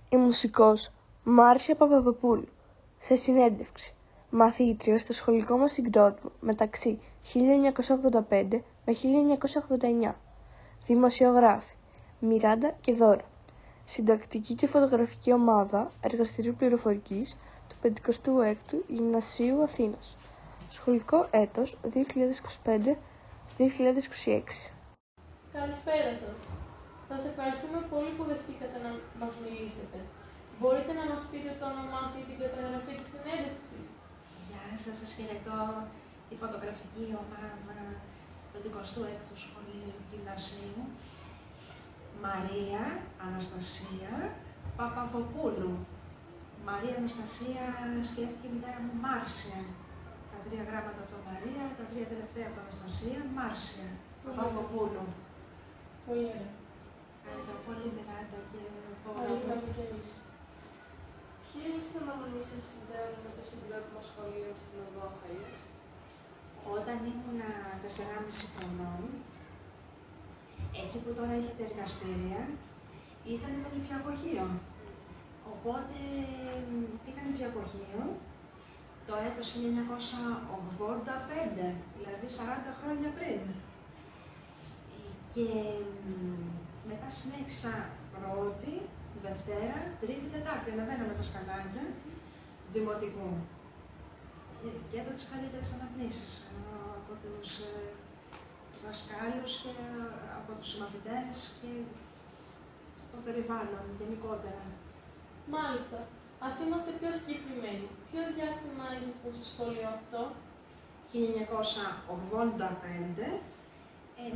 η μουσικός Μάρσια Παπαδοπούλου, σε συνέντευξη, μαθήτρια στο σχολικό μας συγκρότημα μεταξύ 1985 με 1989, δημοσιογράφη Μιράντα και Δώρα, συντακτική και φωτογραφική ομάδα Εργαστηρίου Πληροφορικής του 56ου Γυμνασίου Αθήνας, σχολικό έτος 2025-2026. Καλησπέρα σας. Σας ευχαριστούμε πολύ που δεχτήκατε να μας μιλήσετε. Μπορείτε να μας πείτε το όνομά σας ή την καταγραφή της συνέντευξης? Γεια σας, σας χαιρετώ τη φωτογραφική ομάδα του 26ου Σχολείου του Γυμνασίου. Μαρία Αναστασία Παπαδοπούλου. Μαρία Αναστασία σκέφτηκε η μητέρα μου Μάρσια. Τα 3 γράμματα από το Μαρία, τα 3 τελευταία από το Αναστασία, Μάρσια Παπαδοπούλου. Πολύ ωραία. Ευχαριστώ πολύ, Μιράντα και Ποιες αναμονήσεις σας συνδέουν με το συγκρότημα σχολείων στην Οδό Αχαΐας? Όταν ήμουν 4,5 χρονών, εκεί που τώρα έχετε εργαστήρια, ήταν το νηπιαγωγείο. Οπότε πήγα νηπιαγωγείο το έτος 1985, δηλαδή 40 χρόνια πριν. Και μετά συνέχισα πρώτη, Δευτέρα, Τρίτη, Τετάρτη, ανεβαίνα με τα σκαλάκια δημοτικού. Και από τις καλύτερες αναμνήσεις από τους δασκάλους και από τους συμμαθητές και το περιβάλλον γενικότερα. Μάλιστα. Ας είμαστε πιο συγκεκριμένοι. Ποιο διάστημα ήσασταν στο σχολείο αυτό? 1985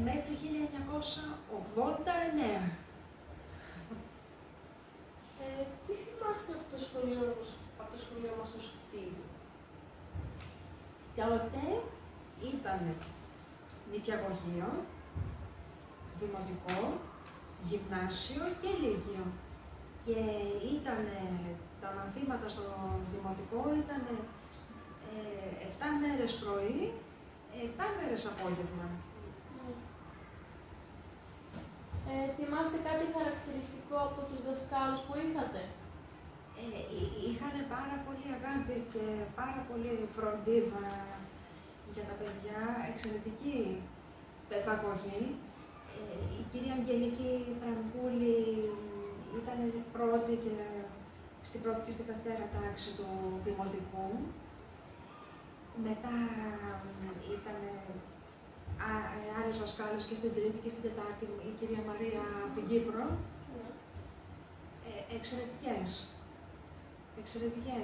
μέχρι 1989. Τι θυμάστε από το σχολείο μας ως κτίριο? Τότε ήταν νηπιαγωγείο, δημοτικό, γυμνάσιο και λύκειο. Και ήταν τα μαθήματα στο δημοτικό ήταν 7 μέρες πρωί, 7 μέρες απόγευμα. Θυμάστε κάτι χαρακτηριστικό από τους δασκάλους που είχατε? Είχαν πάρα πολύ αγάπη και πάρα πολύ φροντίδα για τα παιδιά, εξαιρετική παιδαγωγή. Η κυρία Αγγελική Φραγκούλη ήταν πρώτη και στην πρώτη και στη δευτέρα τάξη του δημοτικού. Μετά ήταν άλλες δασκάλες και στην τρίτη και στην τετάρτη, η κυρία Μαρία από την Κύπρο. Εξαιρετικές,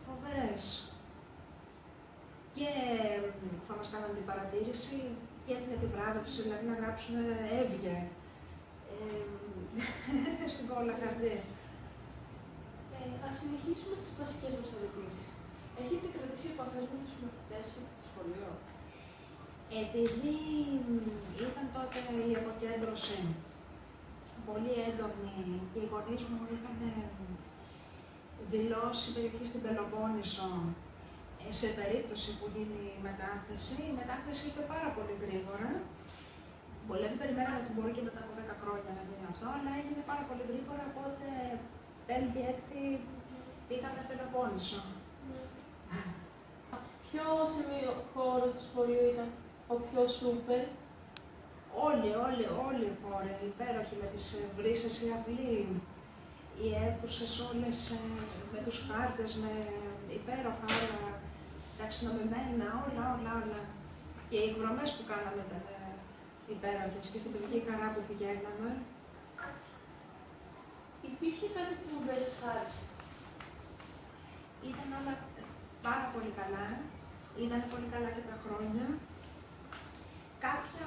φοβερές. Και θα μας κάνουν την παρατήρηση και την επιβράβευση, δηλαδή να γράψουν έβγε στην κόλλα καρδί. Ας συνεχίσουμε τις βασικές μας ερωτήσεις. Έχετε κρατήσει επαφές με τους μαθητές σας από το σχολείο? Επειδή ήταν τότε η αποκέντρωση πολύ έντονη και οι γονείς μου είχαν δηλώσει περιοχή στην Πελοπόννησο σε περίπτωση που γίνει η μετάθεση ήρθε πάρα πολύ γρήγορα. Πολλοί περιμέναμε ότι μπορεί και μετά από 10 χρόνια να γίνει αυτό, αλλά έγινε πάρα πολύ γρήγορα, οπότε 5η-6η πήγαμε Πελοπόννησο. Ποιο σημείο χώρος του σχολείου ήταν ο πιο σούπερ? Όλοι οι χώροι, υπέροχοι με τις βρύσες, οι αυλοί, οι αίθουσες όλες με τους χάρτες, με υπέροχα όλα, ταξινομημένα, όλα. Και οι εκδρομές που κάναμε ήταν υπέροχες και στην παιδική χαρά που πηγαίναμε. Υπήρχε κάτι που δεν σας άρεσε? Ήταν όλα πάρα πολύ καλά, ήταν πολύ καλά και τα χρόνια. Κάποια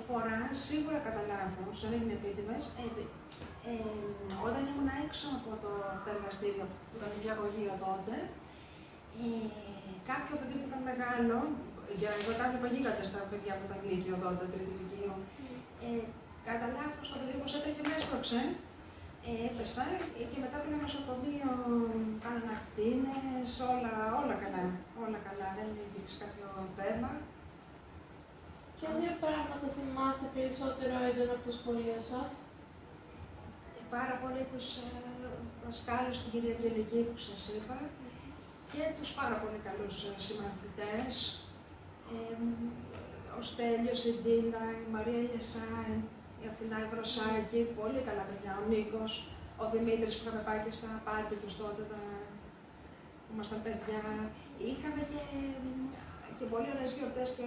φορά, σίγουρα κατά λάθος, δεν είναι επίτηδες, όταν ήμουν έξω από το εργαστήριο που ήταν νηπιαγωγείο τότε, κάποιο παιδί που ήταν μεγάλο, για κάποιο παγίγατε στα παιδιά που ήταν λύκειο τότε, τρίτη λυκείου, κατά λάθος το παιδί πως έτρεχε με έσπρωξε, έπεσα και μετά πήγα νοσοκομείο, κάνανε ακτίνες, όλα καλά, δεν υπήρξε κάποιο θέμα. Ποια δύο πράγματα θυμάστε περισσότερο έντονα από το σχολείο σας? πάρα πολύ τους δασκάλους, την κυρία Αγγελική που σας είπα, και τους πάρα πολύ καλούς συμμαθητές. Ο Στέλιος, η Ντίνα, η Μαρία Ιεσάιν, η Αθηνά Βροσάκη, πολύ καλά παιδιά, ο Νίκος, ο Δημήτρης που είχαμε πάει και στα πάρτι τους τότε, που ήμασταν παιδιά. Είχαμε και πολύ ωραίες γιορτές και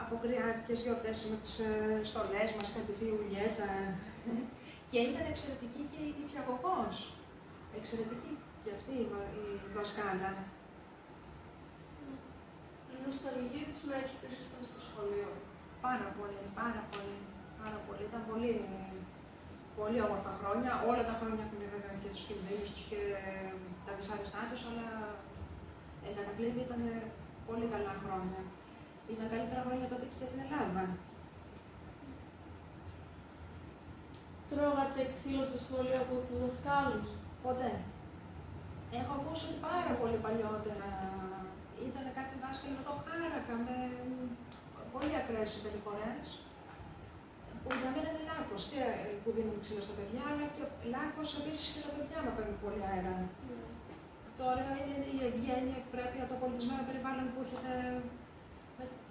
αποκριάτικες γιορτές με τις στολές μας, είχα τη Θεία Ουλιέτα. Και ήταν εξαιρετική και η νηπιαγωγός. Εξαιρετική και αυτή η δασκάλα. Η νοσταλγία της μέρας που ήσασταν στο σχολείο. Πάρα πολύ, πάρα πολύ, πάρα πολύ. Ήταν πολύ, πολύ όμορφα χρόνια. Όλα τα χρόνια έχουν βέβαια και τους κινδύνους τους και τα δυσάρεστά τους, αλλά εν κατακλείδη ήταν πολύ καλά χρόνια. Ήταν καλύτερα χρόνια τότε και για την Ελλάδα. Τρώγατε ξύλο στο σχολείο από τους δασκάλους? Ποτέ. Έχω ακούσει ότι πάρα πολύ παλιότερα ήταν κάποιοι δάσκαλοι με το χάρακα, με πολύ ακραίες συμπεριφορές, που για μένα είναι λάθος και που δίνουν ξύλο στα παιδιά, αλλά και λάθος επίσης και τα παιδιά να παίρνουν πολύ αέρα. Τώρα είναι η ευγένεια, η ευπρέπεια, το πολιτισμένο περιβάλλον που έχετε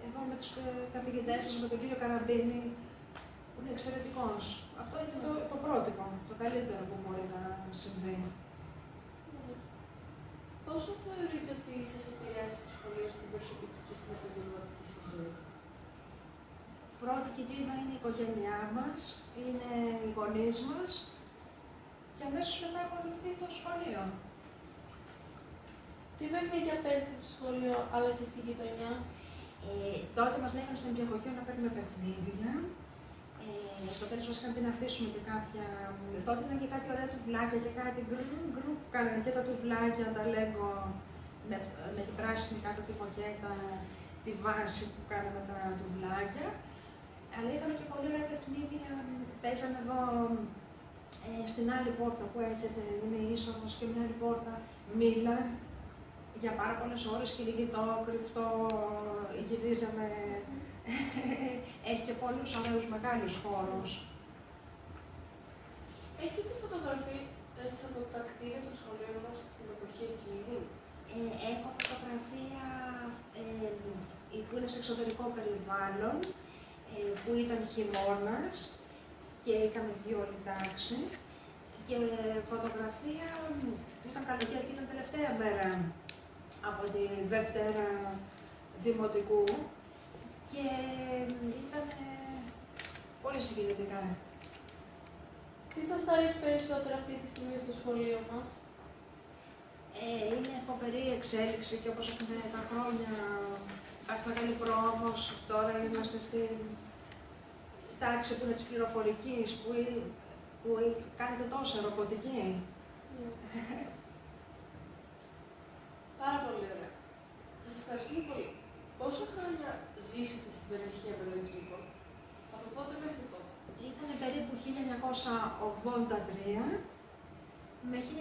εδώ με τους καθηγητές σας, με τον κύριο Καραμπίνη, που είναι εξαιρετικός. Αυτό είναι το πρότυπο, το καλύτερο που μπορεί να συμβεί. Πόσο θεωρείτε ότι σας επηρεάζει το σχολείο στην προσωπική και στην επαγγελματική σας ζωή? Πρώτη κοιτήνα είναι η οικογένειά μας, είναι οι γονείς μας και αμέσως μετά ακολουθεί το σχολείο. Τι παιχνίδια παίζετε στο σχολείο αλλά και στη γειτονιά? Τότε μας λέγανε στην νηπιαγωγείο να παίρνουμε παιχνίδια. Στο τέλος μας είχαν πει να αφήσουμε και κάποια. Τότε ήταν και κάτι ωραία τουβλάκια και κάτι γκρου που κάνανε και τα τουβλάκια, τα λέγω με την πράσινη κάτω τη μοκέτα, τη βάση που κάναμε τα τουβλάκια. Αλλά είχαμε και πολύ ωραία παιχνίδια. Παίζαμε εδώ στην άλλη πόρτα που έχετε, είναι η είσοδος και μια άλλη πόρτα, μήλα για πάρα πολλές ώρες, κυνηγητό, κρυφτό, γυρίζαμε. Έχει και πολλούς ωραίους μεγάλους χώρους. Έχετε φωτογραφίες από τα κτίρια των σχολείων μας στην εποχή εκείνη? Έχω φωτογραφία που είναι σε εξωτερικό περιβάλλον, που ήταν χειμώνας και είχαμε βγει όλη τάξη. Και φωτογραφία που ήταν καλοκαίρι και ήταν τελευταία μέρα από τη Δευτέρα Δημοτικού. Και ήταν πολύ συγκινητικά. Τι σας αρέσει περισσότερο αυτή τη στιγμή στο σχολείο μας? Είναι φοβερή εξέλιξη και όπως έχουμε τα χρόνια, υπάρχει μεγάλη πρόοδος. Τώρα είμαστε στην τάξη που είναι της πληροφορικής, που κάνετε τόσο ρομποτική. Πάρα πολύ ωραία. Σας ευχαριστούμε πολύ. Πόσα χρόνια ζήσετε στην περιοχή Αμπελοκήπων, από πότε μέχρι πότε? Ήταν περίπου 1983 με 1989.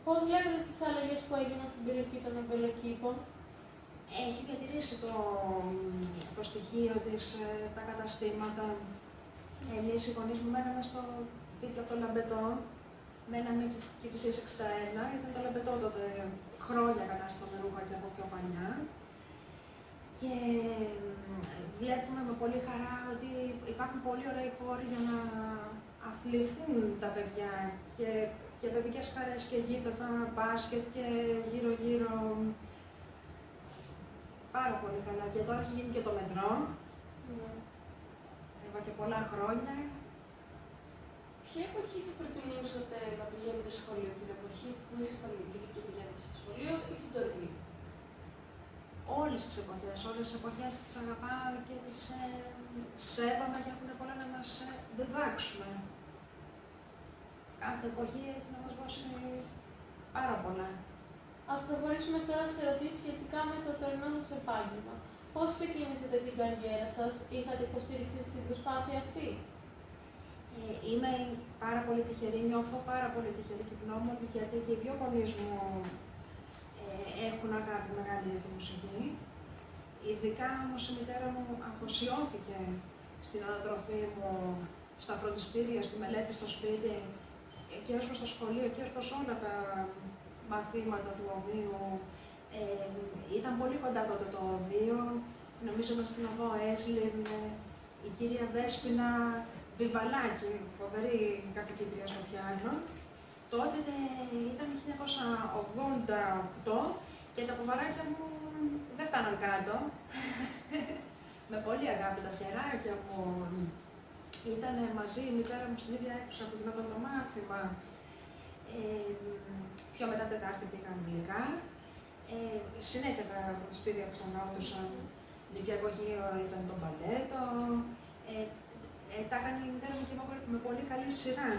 Πώς βλέπετε τις αλλαγές που έγιναν στην περιοχή των Αμπελοκήπων? Έχει διατηρήσει το στοιχείο της, τα καταστήματα. Εμείς οι γονείς μου μέναμε στο δίπλα από το Λαμπετό. Μέναμε και Κηφισίας 61, ήταν το Λαμπετό τότε, χρόνια κατάστημα ρούχα και από πιο παλιά. Και βλέπουμε με πολύ χαρά ότι υπάρχουν πολύ ωραίοι χώροι για να αθληθούν τα παιδιά και παιδικές χαρές και γήπεδα, μπάσκετ και γύρω-γύρω. Πάρα πολύ καλά. Και τώρα έχει γίνει και το μετρό. Εδώ και πολλά χρόνια. Ποια εποχή θα προτιμούσατε να πηγαίνετε σχολείο, την εποχή που ήσασταν μικροί και πηγαίνετε στο σχολείο ή την τωρινή? Όλες τις εποχές τις αγαπάω και τις σέβομαι και έχουν πολλά να μας διδάξουν. Κάθε εποχή έχει να μας δώσει πάρα πολλά. Ας προχωρήσουμε τώρα σε ερωτήσεις σχετικά με το τωρινό σας επάγγελμα. Πώς ξεκίνησατε την καριέρα σας, είχατε υποστήριξη στην προσπάθεια αυτή? Είμαι πάρα πολύ τυχερή, νιώθω πάρα πολύ τυχερή και ευγνώμων, γιατί και οι δύο γονείς μου έχουν αγάπη μεγάλη για τη μουσική. Ειδικά όμως η μητέρα μου αφοσιώθηκε στην ανατροφή μου, στα φροντιστήρια, στη μελέτη στο σπίτι και ως προς το σχολείο και ως προς όλα τα μαθήματα του οδείου. Ήταν πολύ κοντά τότε το οδείο, νομίζω με στην οδό Έσλιν, η κυρία Δέσποινα Βιβαλάκη, φοβερή καθηγήτρια στο πιάνο. Τότε ήταν 1988 και τα κουβαράκια μου δεν φτάναν κάτω. Με πολύ αγάπη τα χεράκια μου. Ήταν μαζί η μητέρα μου στην ίδια αίθουσα που γινόταν το μάθημα. Πιο μετά Τετάρτη πήγαν αγγλικά. Συνέχεια τα φροντιστήρια ξαναόντουσαν. Νηπιαγωγείο ήταν το μπαλέτο. Τα έκανε η μητέρα μου και με πολύ καλή σειρά.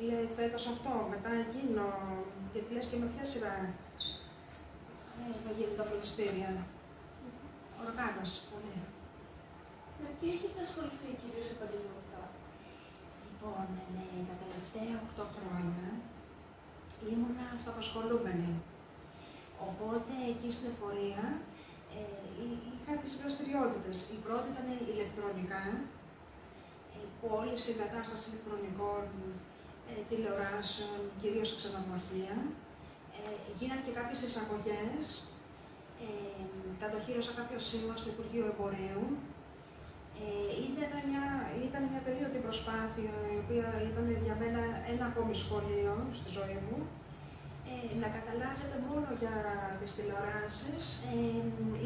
Λέει φέτος αυτό, μετά εκείνο. Γιατί λες και με ποια σειρά θα γίνουν τα φροντιστήρια. Οργάνωση, πολύ. Με τι έχετε ασχοληθεί κυρίως επαγγελματικά? Λοιπόν, τα τελευταία 8 χρόνια ήμουνα αυτοαπασχολούμενη. Οπότε εκεί στην εφορία είχα τις δραστηριότητες. Η πρώτη ήταν ηλεκτρονικά, πώληση, εγκατάσταση ηλεκτρονικών, τηλεοράσεων, κυρίως σε ξενοδοχεία. Γίνανε και κάποιες εισαγωγές. Κατοχύρωσα κάποιο σήμα στο Υπουργείο Εμπορίου. Ήταν μια περίοδη προσπάθεια, η οποία ήταν για μένα ένα ακόμη σχολείο στη ζωή μου. Να καταλάβετε, μόνο για τις τηλεοράσεις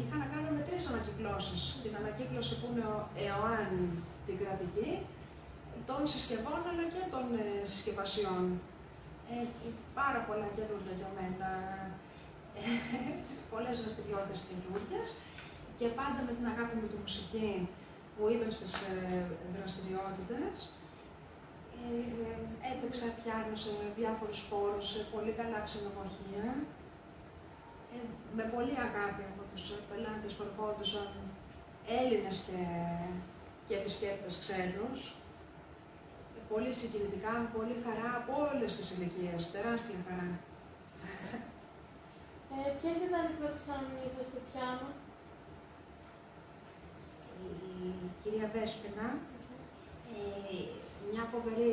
είχα να κάνω με 3 ανακυκλώσεις. Την ανακύκλωση που είναι ο ΕΟΑΝ, την κρατική, των συσκευών αλλά και των συσκευασιών. Πάρα πολλά καινούργια για μένα, πολλές δραστηριότητες καινούργιες και πάντα με την αγάπη μου τη μουσική που ήταν στις δραστηριότητες. Έπαιξα πιάνο σε διάφορους χώρους, σε πολύ καλά ξενοδοχεία. Με πολύ αγάπη από τους πελάτες που ερχόντουσαν, Έλληνες και επισκέπτες ξένους. Πολύ συγκινητικά, πολύ χαρά από όλες τις ηλικίες, τεράστια χαρά. Ποιες ήταν οι πρώτες αναμνήσεις σας στο πιάνο? Η κυρία Βέσποινα, μια φοβερή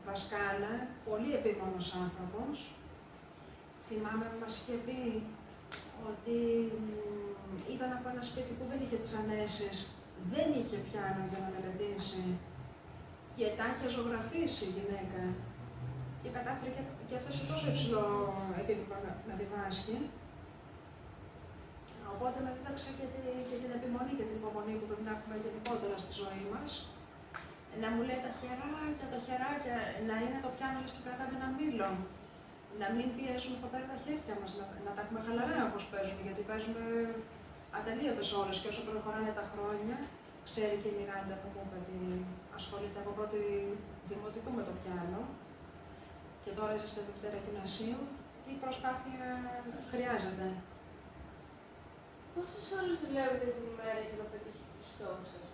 δασκάλα, πολύ επίμονος άνθρωπος. Θυμάμαι που μας είχε πει ότι ήταν από ένα σπίτι που δεν είχε τις ανέσεις, δεν είχε πιάνο για να μελετήσει και τα είχε ζωγραφίσει η γυναίκα και κατάφερε και έφτασε τόσο υψηλό επίπεδο να διδάσκει. Οπότε με δίδαξε και την επιμονή και την υπομονή που πρέπει να έχουμε γενικότερα στη ζωή μας. Να μου λέει τα χεράκια, να είναι το πιάνο λες και κρατάμε ένα μήλο. Να μην πιέζουμε ποτέ τα χέρια μας, να τα έχουμε χαλαρά όπως παίζουμε, γιατί παίζουμε ατελείωτες ώρες και όσο προχωράνε τα χρόνια, ξέρει και η Μιράντα που μου είπε ότι ασχολείται από πρώτη δημοτικού με το πιάνο και τώρα είσαι στη Δευτέρα Γυμνασίου, τι προσπάθεια χρειάζεται. Πόσες ώρες δουλεύετε την ημέρα για να πετύχετε τους στόχους σας?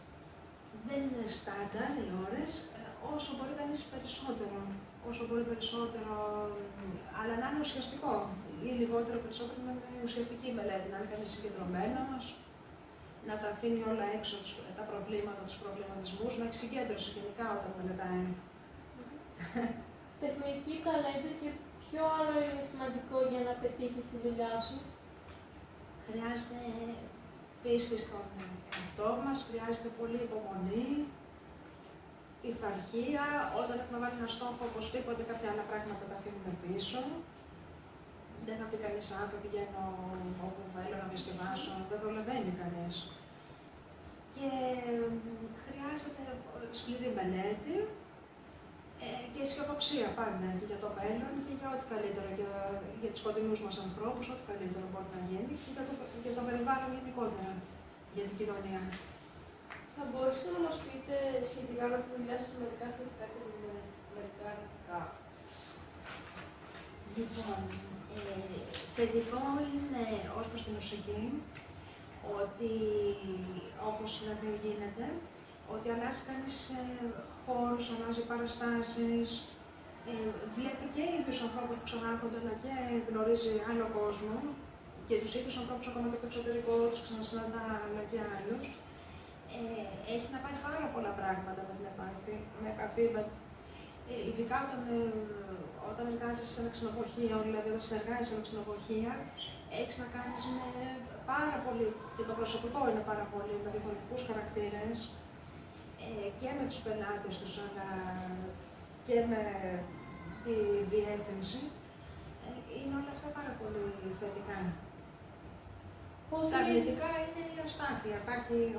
Δεν είναι στάνταρ οι ώρες, όσο μπορεί κανείς περισσότερο. Όσο μπορεί περισσότερο, αλλά να είναι ουσιαστικό. Ή λιγότερο περισσότερο να είναι ουσιαστική μελέτη, να είναι κανείς συγκεντρωμένος, να τα αφήνει όλα έξω, τα προβλήματα, τους προβληματισμούς, να έχει συγκέντρωση γενικά όταν μελετάει. Τεχνική ταλέντο και ποιο άλλο είναι σημαντικό για να πετύχεις τη δουλειά σου? Χρειάζεται πίστη στον εαυτό μας, χρειάζεται πολύ υπομονή, πειθαρχία. Όταν έχουμε βάλει ένα στόχο, οπωσδήποτε κάποια άλλα πράγματα τα αφήνουμε πίσω. Δεν θα πει κανείς άνθρωπο, πηγαίνω όπου θέλω να διασκεδάσω, δεν προλαβαίνει κανείς. Και χρειάζεται σκληρή μελέτη και αισιοδοξία πάντα και για το μέλλον και για ό,τι καλύτερο, για τους κοντινούς μας ανθρώπους, ό,τι καλύτερο μπορεί να γίνει και για το περιβάλλον γενικότερα, για την κοινωνία. Θα μπορούσατε να μας πείτε σχετικά με τη δουλειά σας μερικά θετικά και μερικά αρνητικά? Λοιπόν, θετικό είναι ως προς τη μουσική, ότι όπως δηλαδή γίνεται, ότι αλλάζει κανείς χώρους, αλλάζει παραστάσεις, βλέπει και οι ίδιους ανθρώπους που ξανάρχονται, αλλά και γνωρίζει άλλο κόσμο και τους ίδιους ανθρώπους ακόμα και το εξωτερικό τους ξανασυναντά, αλλά και άλλους. έχει να πάει πάρα πολλά πράγματα με την επαφή, ειδικά όταν εργάζεσαι σε ένα ξενοδοχείο, δηλαδή όταν συνεργάζεσαι σε ένα ξενοδοχείο, έχεις να κάνεις με πάρα πολύ, και το προσωπικό είναι πάρα πολύ, με διαφορετικούς χαρακτήρες, και με τους πελάτες τους, αλλά και με τη διεύθυνση. Είναι όλα αυτά πάρα πολύ θετικά. Τα αρνητικά είναι η αστάθεια.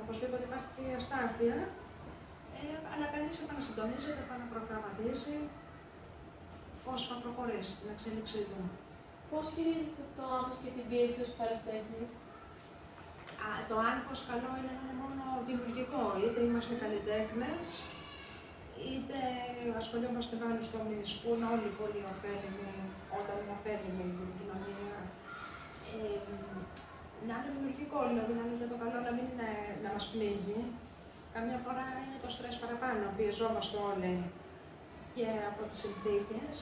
Οπωσδήποτε υπάρχει και η αστάθεια, αλλά κανείς επανασυντονίζεται, επαναπρογραμματίζει πώς θα προχωρήσει την εξέλιξή του. Πώς χειρίζεται το άγχος και την πίεση ως καλλιτέχνης? Το άγχος καλό είναι να είναι μόνο δημιουργικό. Είτε είμαστε καλλιτέχνες, είτε ασχολούμαστε με άλλους τομείς που είναι όλοι πολύ ωφέλιμοι, όταν είναι ωφέλιμοι για την κοινωνία. Να είναι δημιουργικό, δηλαδή να είναι για το καλό, να μην είναι να μας πνίγει. Καμιά φορά είναι το στρες παραπάνω, πιεζόμαστε όλοι και από τις συνθήκες,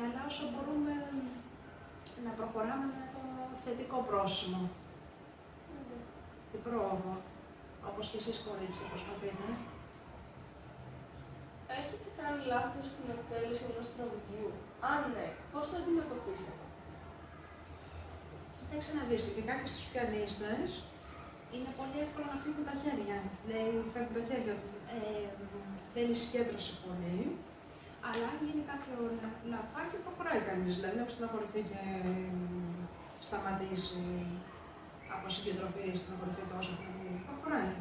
αλλά όσο μπορούμε να προχωράμε με το θετικό πρόσημο, την πρόοδο, όπως και εσείς κορίτσια προσπαθείτε. Έχετε κάνει λάθος στην εκτέλεση ενός τραγουδιού? Αν ναι, πώς το αντιμετωπίσατε? Κοίταξε να δεις, ειδικά και στους πιανίστες, είναι πολύ εύκολο να φύγουν τα χέρια. Λέει, φεύγουν τα χέρια του. Θέλει συγκέντρωση πολύ, αλλά αν γίνει κάποιο λαφάκι, προχωράει κανείς. Δηλαδή, να μην στεναχωρηθεί και σταματήσει από συγκεντρωθεί, στεναχωρηθεί τόσο πολύ. Προχωράει.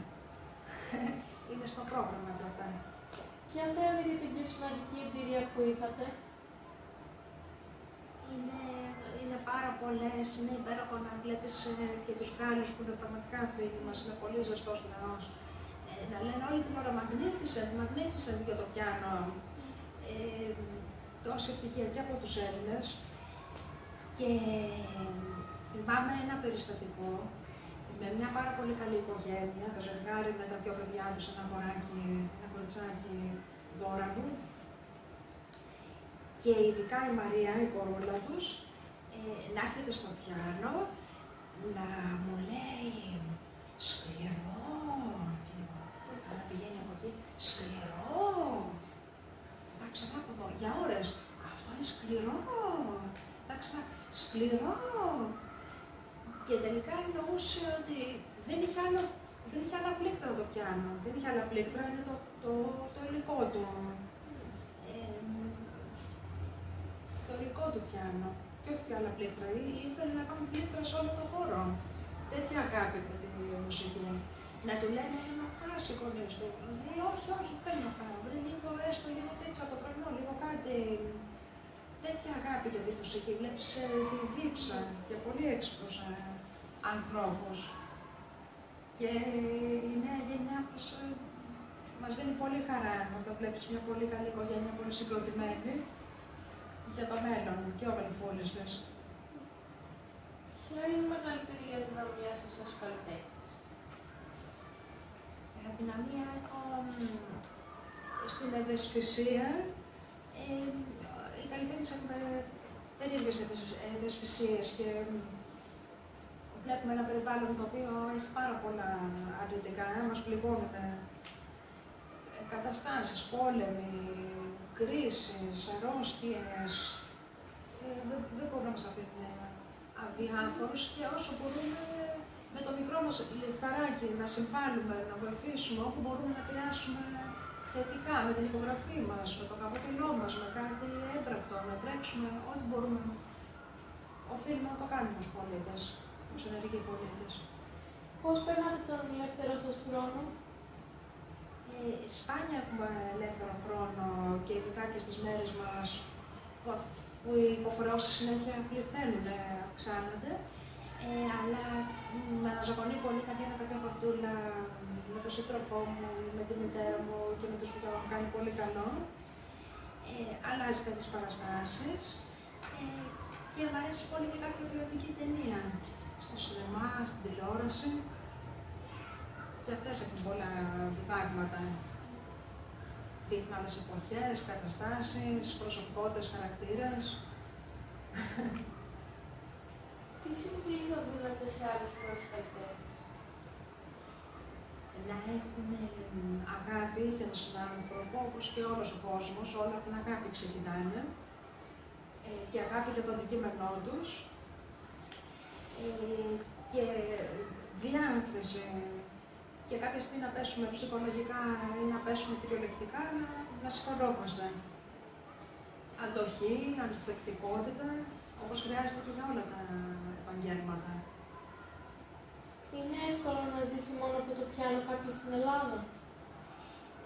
Είναι στο πρόγραμμα και αυτά. Ποια θεωρείτε την πιο σημαντική εμπειρία που είχατε? Είναι πάρα πολλές, είναι υπέροχο να βλέπεις και τους Γάλλους που είναι πραγματικά φίλοι μας, είναι πολύ ζεστός λαός. Να λένε όλη την ώρα Magnificent για το πιάνο. Τόση ευτυχία και από τους Έλληνες. Και θυμάμαι ένα περιστατικό με μια πάρα πολύ καλή οικογένεια, το ζευγάρι με τα δύο παιδιά τους, ένα αγοράκι, ένα κοριτσάκι δώρα μου. Και ειδικά η Μαρία, η κορούλα τους, να έρχεται στο πιάνο, να μου λέει σκληρό, να πηγαίνει από εκεί, σκληρό, τα ξανά από εδώ, για ώρες, αυτό είναι σκληρό, τα ξανά, σκληρό. Και τελικά εννοούσε ότι δεν είχε άλλα πλήκτρα το πιάνο, δεν είχε άλλα πλήκτρα, είναι το υλικό του. Το υλικό του πιάνο και όχι και άλλα πλήκτρα. Ήθελε να πάμε πλήκτρα σε όλο τον χώρο. Τέτοια αγάπη με τη μουσική. Να του λένε να φας οι γονείς του. Λέει όχι, πρέπει να φάω. Λίγο έστω, λίγο πίτσα το πρωινό, λίγο κάτι. Τέτοια αγάπη για τη μουσική. Βλέπεις τη δίψα και πολύ έξυπνους ανθρώπους. Και η νέα γενιά μας δίνει πολύ χαρά όταν βλέπεις μια πολύ καλή οικογένεια, πολύ συγκροτημένη. Για το μέλλον και ο Μελφούλης της. Ποια είναι η μεγαλύτερη αδυναμία σας ως καλλιτέχνης? Αδυναμία έχω στην ευαισθησία. Οι καλλιτέχνες έχουμε περίεργες ευαισθησίες και βλέπουμε ένα περιβάλλον το οποίο έχει πάρα πολλά αρνητικά, μας πληγώνουν καταστάσεις, πόλεμοι, κρίσεις, αρρώστιες, δεν μπορούμε να μας αφήνουμε αδιάφορους και όσο μπορούμε με το μικρό μας λιθαράκι να συμβάλλουμε, να βοηθήσουμε, όπου μπορούμε να επηρεάσουμε θετικά, με την υπογραφή μας, με το καπότελό μας, με κάτι έμπρακτο, να τρέξουμε, ό,τι μπορούμε. Οφείλουμε να το κάνουμε ως πολίτες, ως ενεργοί πολίτες. Πώς περνάτε τον ελεύθερο σας χρόνο? Σπάνια έχουμε ελεύθερο χρόνο και ειδικά και στις μέρες μας που οι υποχρεώσεις συνέχεια πληθαίνουν, αυξάνονται. Αλλά με αναζωογονεί πολύ να βγαίνω κάποια βαρτούλα με τον σύντροφό μου, με τη μητέρα μου και με τους φίλους μου, κάνει πολύ καλό. Αλλάζει κάποιες παραστάσεις και μου αρέσει πολύ και κάποια ποιοτική ταινία στο σινεμά, στην τηλεόραση. Και αυτές έχουν πολλά διδάγματα. Δείχνουν άλλες εποχές, καταστάσεις, προσωπικότητες, χαρακτήρες. Τι συμβουλή θα δίνετε σε άλλους νέους καλλιτέχνες? να έχουν αγάπη για τον συνάνθρωπο, όπως και όλος ο κόσμος, όλα από την αγάπη ξεκινάνε, και αγάπη για το αντικείμενό τους, και διάθεση και κάποια στιγμή να πέσουμε ψυχολογικά ή να πέσουμε κυριολεκτικά, να συγχωρόμαστε. Αντοχή, ανθεκτικότητα, όπως χρειάζεται και για όλα τα επαγγέλματα. Είναι εύκολο να ζήσει μόνο από το πιάνο κάποιος στην Ελλάδα?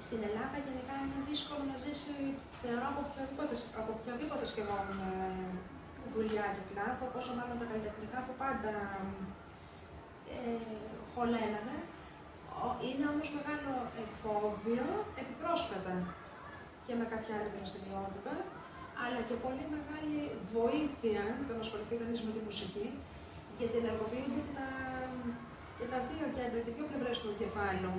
Στην Ελλάδα γενικά είναι δύσκολο να ζήσει, θεωρώ, από οποιαδήποτε σχεδόν δουλειά και κλάδο, πόσο μάλλον τα καλλιτεχνικά που πάντα χωλένανε. Είναι όμως μεγάλο εφόδιο επιπρόσθετα και με κάποια άλλη δραστηριότητα, αλλά και πολύ μεγάλη βοήθεια το να ασχοληθεί κανείς με τη μουσική, γιατί ενεργοποιούνται και τα δύο κέντρα, και δύο πλευρές του εγκεφάλου,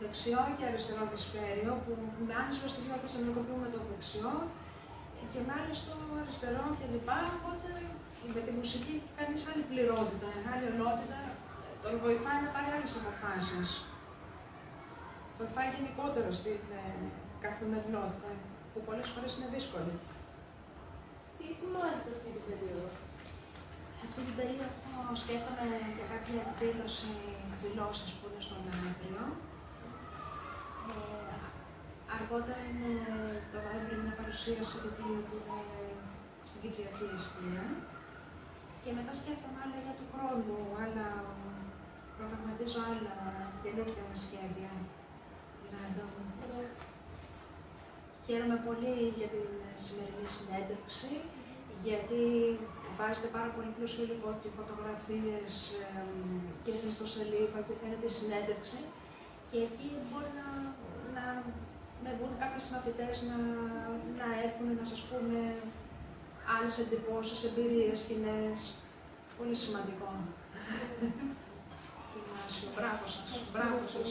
δεξιό και αριστερό ημισφαίριο, που με άλλες δραστηριότητες ενεργοποιούμε το δεξιό και με άλλες το αριστερό κλπ. Οπότε με τη μουσική έχει κανείς άλλη πληρότητα, άλλη ολότητα, τον βοηθάει να πάρει άλλες αποφάσεις. Βοηθάει γενικότερα στην καθημερινότητα, που πολλές φορές είναι δύσκολη. Τι ετοιμάζετε αυτή την περίοδο? Αυτή την περίοδο σκέφτομαι για κάποια δηλώσεις που είναι στο Νοέμβριο. Αργότερα είναι το Νοέμβριο μια παρουσίαση βιβλίου που είναι στην Κυπριακή Εστία. Και μετά σκέφτομαι άλλα για του χρόνου, προγραμματίζω άλλα καινούργια σχέδια. Χαίρομαι πολύ για την σημερινή συνέντευξη, γιατί βάζετε πάρα πολύ πλούσιο υλικό και φωτογραφίες και στην ιστοσελίδα και φαίνεται η συνέντευξη, και εκεί μπορεί να με βγουν κάποιοι συμμαθητές να έρθουν να σας πούνε άλλες εντυπώσεις, εμπειρίες κοινές. Πολύ σημαντικό. Μπράβο σας.